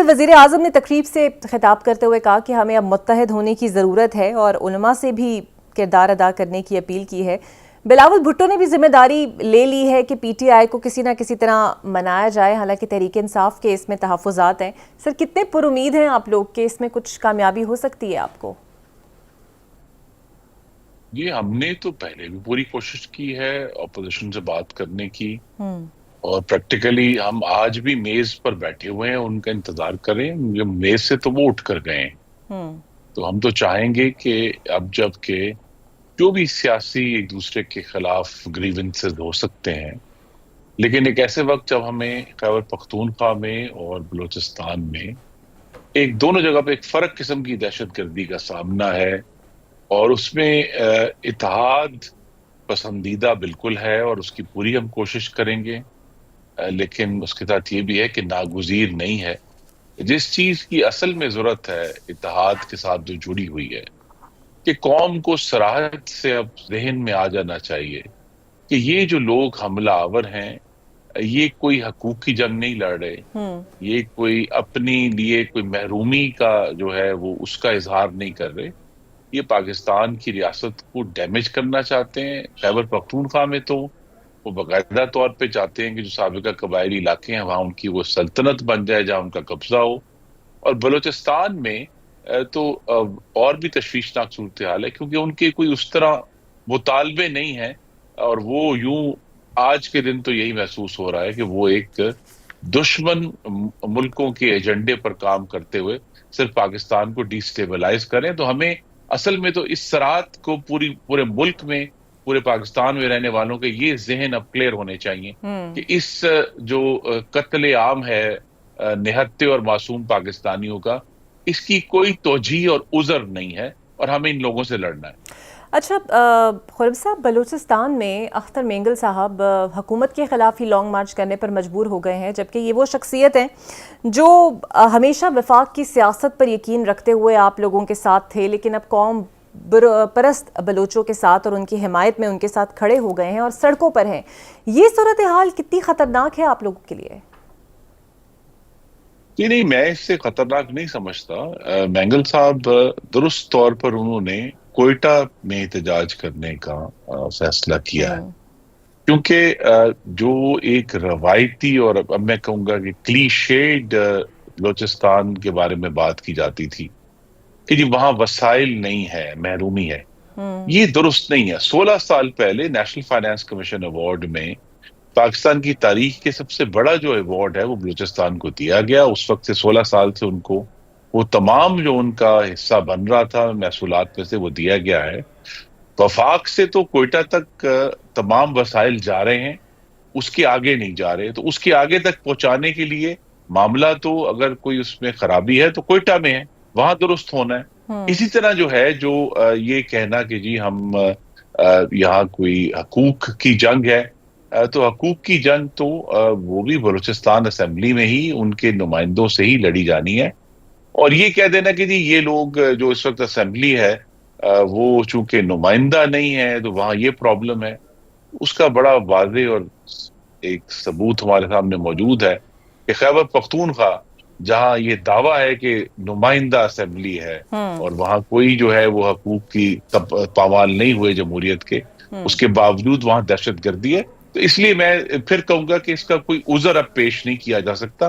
कल वज़ीर आज़म ने तकरीब से खिताब करते हुए कहा कि हमें अब मुत्तहिद होने की ज़रूरत है और उलमा से भी किरदार अदा करने की अपील की है। बिलावल भुट्टो ने भी जिम्मेदारी ले ली है कि पीटीआई को किसी ना किसी तरह मनाया जाए, हालांकि तहरीक इंसाफ के इसमें तहफ़्फ़ुज़ात हैं। सर, कितने पुरुमीद हैं आप लोग कि इसमें कुछ कामयाबी हो सकती है आपको? जी, हमने तो पहले भी पूरी कोशिश की है ऑपोजिशन से बात करने की, और प्रैक्टिकली हम आज भी मेज पर बैठे हुए हैं, उनका इंतजार करें। मेज से तो वो उठ कर गए हैं। तो हम तो चाहेंगे कि अब जब के जो भी सियासी एक दूसरे के खिलाफ ग्रीवेंसेस हो सकते हैं, लेकिन एक ऐसे वक्त जब हमें खैबर पख्तूनख्वा में और बलूचिस्तान में एक दोनों जगह पे एक फर्क किस्म की दहशतगर्दी का सामना है, और उसमें इत्तेहाद पसंदीदा बिल्कुल है और उसकी पूरी हम कोशिश करेंगे। लेकिन उसके साथ ये भी है कि नागुज़ीर नहीं है। जिस चीज की असल में जरूरत है इत्तेहाद के साथ जो जुड़ी हुई है, कि कौम को सराहत से अब जहन में आ जाना चाहिए कि ये जो लोग हमला आवर हैं, ये कोई हकूक की जंग नहीं लड़ रहे। ये कोई अपने लिए कोई महरूमी का जो है वो उसका इजहार नहीं कर रहे। ये पाकिस्तान की रियासत को डैमेज करना चाहते हैं। खैबर पख्तूनख्वा में तो वो बाकायदा तौर पे चाहते हैं कि जो साबिका कबायली इलाके हैं वहां उनकी वो सल्तनत बन जाए जहां उनका कब्जा हो। और बलूचिस्तान में तो और भी तशवीशनाक सूरत हाल है, क्योंकि उनके कोई उस तरह मुतालबे नहीं है। और वो यूं आज के दिन तो यही महसूस हो रहा है कि वो एक दुश्मन मुल्कों के एजेंडे पर काम करते हुए सिर्फ पाकिस्तान को डिस्टेबलाइज करें। तो हमें असल में तो इस सराहत को पूरे मुल्क में, पूरे पाकिस्तान में रहने वालों के ये जहन अब क्लियर होने चाहिए कि इस जो कत्ले आम है निहत्ते और मासूम पाकिस्तानियों का, इसकी कोई तौजीह और उज़र नहीं है, और हमें इन लोगों से लड़ना है। अच्छा, खुरम साहब, बलूचिस्तान में अख्तर मेंगल साहब हुकूमत के ख़िलाफ़ ही लॉन्ग मार्च करने पर मजबूर हो गए हैं, जबकि ये वो शख्सियत हैं जो हमेशा वफाक की सियासत पर यकीन रखते हुए आप लोगों के साथ थे, लेकिन अब कौम परस्त बलोचों के साथ और उनकी हिमायत में उनके साथ खड़े हो गए हैं और सड़कों पर हैं। ये सूरत हाल कितनी ख़तरनाक है आप लोगों के लिए? जी नहीं, मैं इससे खतरनाक नहीं समझता। मैंगल साहब दुरुस्त तौर पर उन्होंने कोयटा में एहतजाज करने का फैसला किया है, क्योंकि जो एक रवायती और अब मैं कहूंगा कि क्लीशेड बलोचिस्तान के बारे में बात की जाती थी कि जी वहां वसाइल नहीं है, महरूमी है, ये दुरुस्त नहीं है। 16 साल पहले नेशनल फाइनेंस कमीशन अवार्ड में पाकिस्तान की तारीख के सबसे बड़ा जो अवार्ड है वो बलूचिस्तान को दिया गया। उस वक्त से 16 साल से उनको वो तमाम जो उनका हिस्सा बन रहा था महसूलात में से वो दिया गया है। वफाक से तो कोयटा तक तमाम वसाइल जा रहे हैं, उसके आगे नहीं जा रहे। तो उसके आगे तक पहुंचाने के लिए मामला तो अगर कोई उसमें खराबी है तो कोयटा में है, वहां दुरुस्त होना है। इसी तरह जो है जो ये कहना कि जी हम यहाँ कोई हकूक की जंग है, तो हकूक की जंग तो वो भी बलूचिस्तान असेंबली में ही उनके नुमाइंदों से ही लड़ी जानी है। और ये कह देना कि जी ये लोग जो इस वक्त असेंबली है वो चूंकि नुमाइंदा नहीं है तो वहां ये प्रॉब्लम है, उसका बड़ा वाज़ेह और एक सबूत हमारे सामने मौजूद है कि खैबर पख्तूनख्वा, जहां ये दावा है कि नुमाइंदा असेंबली है और वहां कोई जो है वो हकूक की पामाल नहीं हुए जमहूरियत के, उसके बावजूद वहां दहशत गर्दी है। तो इसलिए मैं फिर कहूंगा कि इसका कोई उज़र अब पेश नहीं किया जा सकता।